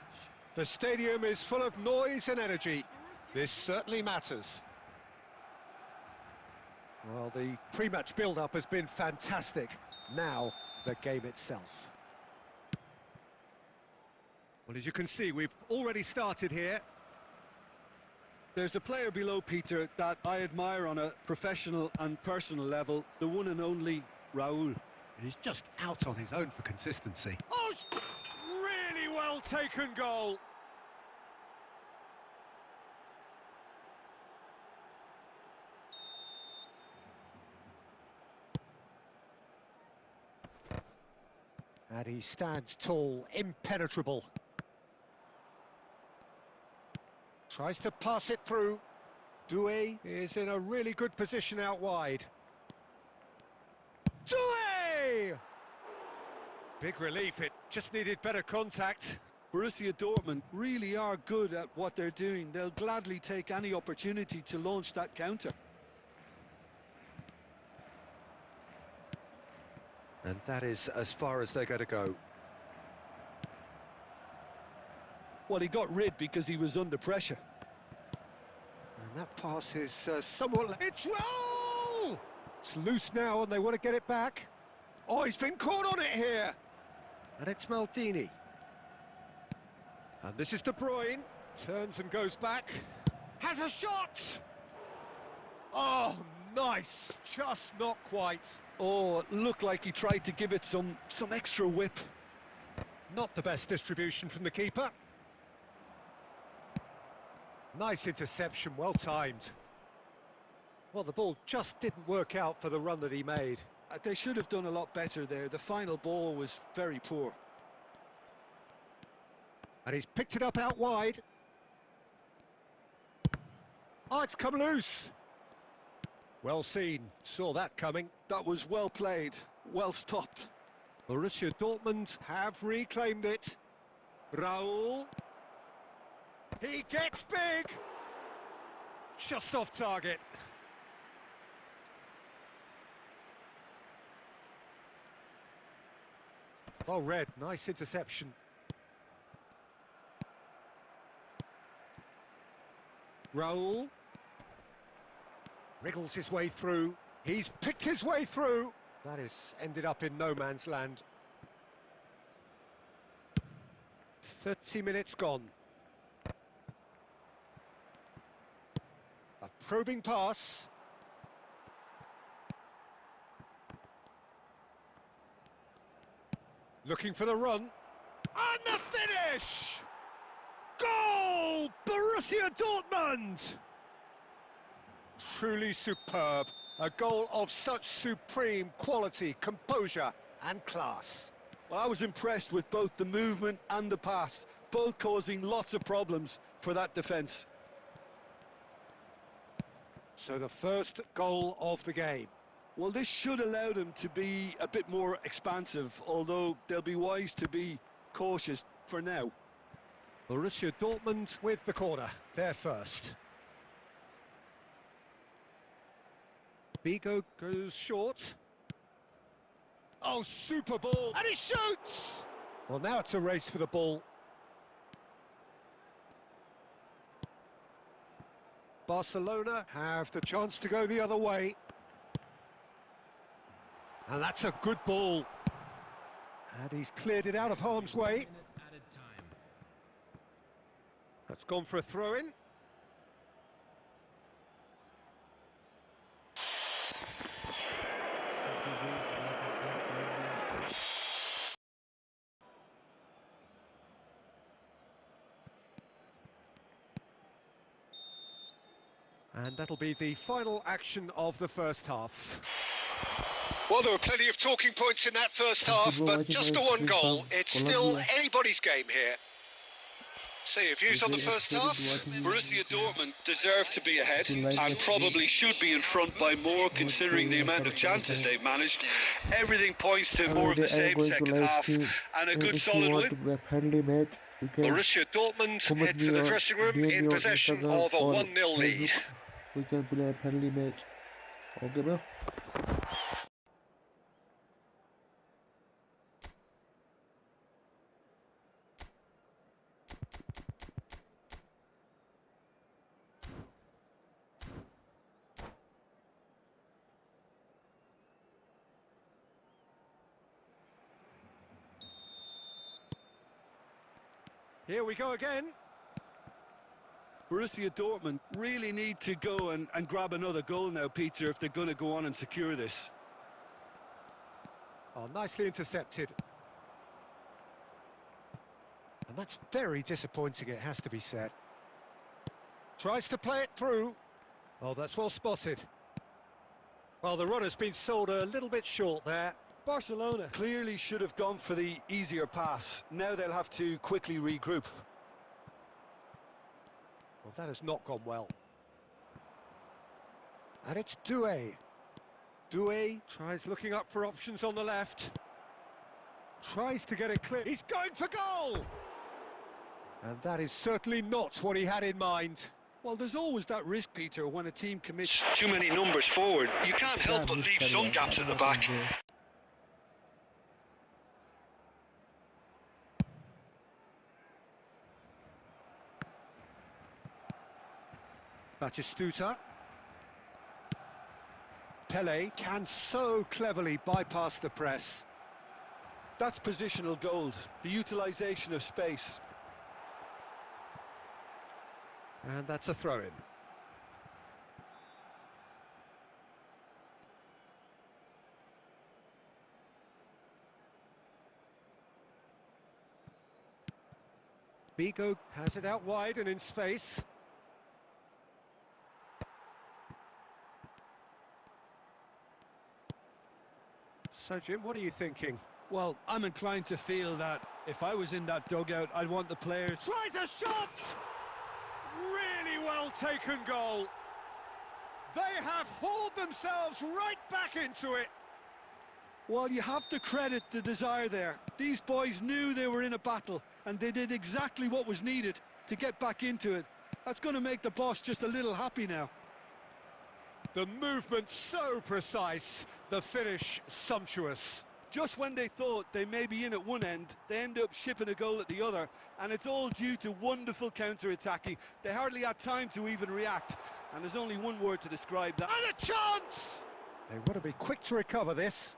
The stadium is full of noise and energy. This certainly matters. Well, the pre-match build-up has been fantastic. Now, the game itself. Well, as you can see, we've already started here. There's a player below, Peter, that I admire on a professional and personal level, the one and only Raul. He's just out on his own for consistency. Oh, really well taken goal. And he stands tall, impenetrable. Tries to pass it through. Doué is in a really good position out wide. Doué! Big relief, it just needed better contact. Borussia Dortmund really are good at what they're doing. They'll gladly take any opportunity to launch that counter. And that is as far as they're going to go. Well, he got rid because he was under pressure. And that pass is somewhat... It's roll! It's loose now and they want to get it back. Oh, he's been caught on it here. And it's Maldini. And this is De Bruyne. Turns and goes back. Has a shot! Oh, nice. Just not quite. Oh, it looked like he tried to give it some extra whip. Not the best distribution from the keeper. Nice interception, well timed. Well, the ball just didn't work out for the run that he made. They should have done a lot better there. The final ball was very poor. And he's picked it up out wide. Oh, it's come loose. Well seen, saw that coming. That was well played, well stopped. Borussia Dortmund have reclaimed it. Raul. He gets big. Just off target. Well read, nice interception. Raul. Wriggles his way through. He's picked his way through. That has ended up in no man's land. 30 minutes gone. A probing pass. Looking for the run. And the finish! Goal! Borussia Dortmund! Truly superb. A goal of such supreme quality, composure and class. Well, I was impressed with both the movement and the pass, both causing lots of problems for that defence. So the first goal of the game. Well, this should allow them to be a bit more expansive, although they'll be wise to be cautious for now. Borussia Dortmund with the corner, their first. Bigo goes short. Oh, super ball! And he shoots! Well, now it's a race for the ball. Barcelona have the chance to go the other way. And that's a good ball. And he's cleared it out of harm's way. That's gone for a throw-in. And that'll be the final action of the first half. Well, there were plenty of talking points in that first half, but just the one goal. It's still anybody's game here. So your views on the first half? Borussia Dortmund deserve to be ahead and probably should be in front by more considering the amount of chances they've managed. Everything points to more of the same second half and a good solid win. Borussia Dortmund head for the dressing room in possession of a 1-0 lead. We can play a friendly match. Okay, bro. Here we go again. Borussia Dortmund really need to go and grab another goal now, Peter, if they're going to go on and secure this. Oh, nicely intercepted. And that's very disappointing, it has to be said. Tries to play it through. Oh, that's well spotted. Well, the runner's been sold a little bit short there. Barcelona clearly should have gone for the easier pass. Now they'll have to quickly regroup. Well, that has not gone well. And it's Doué. Doué tries looking up for options on the left. Tries to get it clear. He's going for goal! And that is certainly not what he had in mind. Well, there's always that risk, Peter, when a team commits too many numbers forward. You can't help but leave some gaps at the back. Batistuta. Pele can so cleverly bypass the press. That's positional gold, the utilisation of space. And that's a throw-in. Bigo has it out wide and in space. So, Jim, what are you thinking? Well, I'm inclined to feel that if I was in that dugout, I'd want the players... Tries a shot! Really well taken goal. They have hauled themselves right back into it. Well, you have to credit the desire there. These boys knew they were in a battle, and they did exactly what was needed to get back into it. That's going to make the boss just a little happy now. The movement so precise, the finish sumptuous. Just when they thought they may be in at one end, they end up shipping a goal at the other, and it's all due to wonderful counter-attacking. They hardly had time to even react, and there's only one word to describe that. And a chance! They want to be quick to recover this.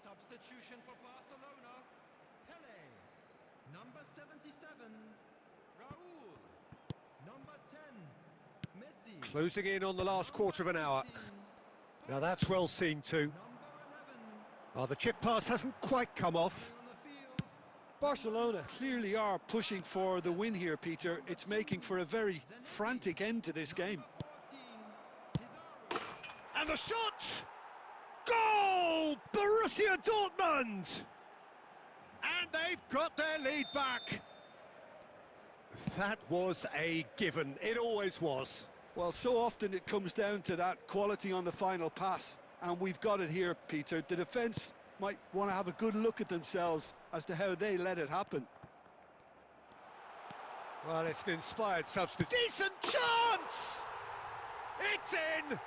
Substitution for Barcelona. Pele. Number 77. Raul. Number 10. Messi. Closing in on the last quarter of an hour. Now that's well seen too. Number 11. Oh, the chip pass hasn't quite come off. On the field. Barcelona clearly are pushing for the win here, Peter. It's making for a very frantic end to this game. Number 14. Pizarro. And the shot! Goal! Borussia Dortmund! And they've got their lead back. That was a given. It always was. Well, so often it comes down to that quality on the final pass, and we've got it here, Peter. The defence might want to have a good look at themselves as to how they let it happen. Well, it's an inspired substitute. Decent chance! It's in!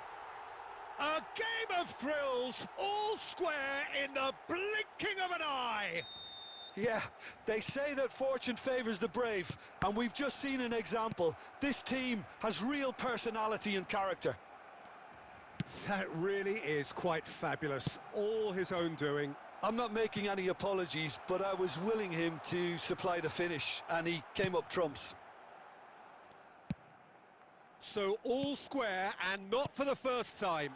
A game of thrills, all square in the blinking of an eye. Yeah, they say that fortune favours the brave, and we've just seen an example. This team has real personality and character. That really is quite fabulous. All his own doing. I'm not making any apologies, but I was willing him to supply the finish, and he came up trumps. So all square, and not for the first time.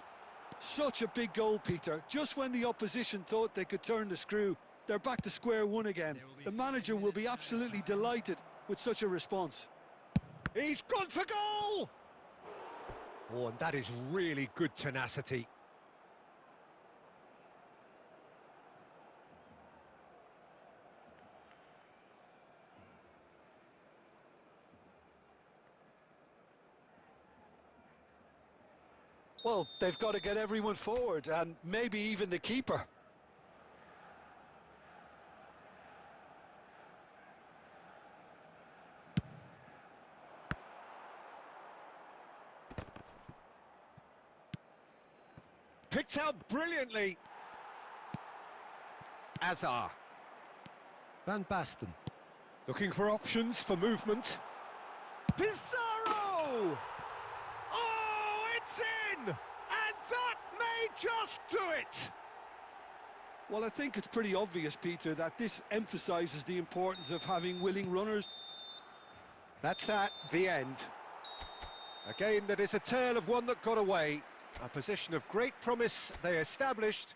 Such a big goal, Peter. Just when the opposition thought they could turn the screw, they're back to square one again. The manager will be absolutely delighted with such a response. He's gone for goal! Oh, and that is really good tenacity. Well, they've got to get everyone forward, and maybe even the keeper. Picked out brilliantly. Azar. Van Basten. Looking for options for movement. Pizarro! Oh, it's in! And that may just do it! Well, I think it's pretty obvious, Peter, that this emphasises the importance of having willing runners. That's that, the end. A game that is a tale of one that got away. A position of great promise they established.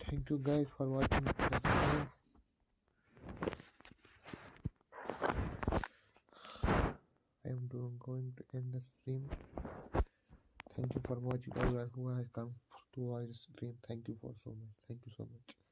Thank you guys for watching. Next time end the stream. Thank you for watching everyone who has come to watch the stream. Thank you so much.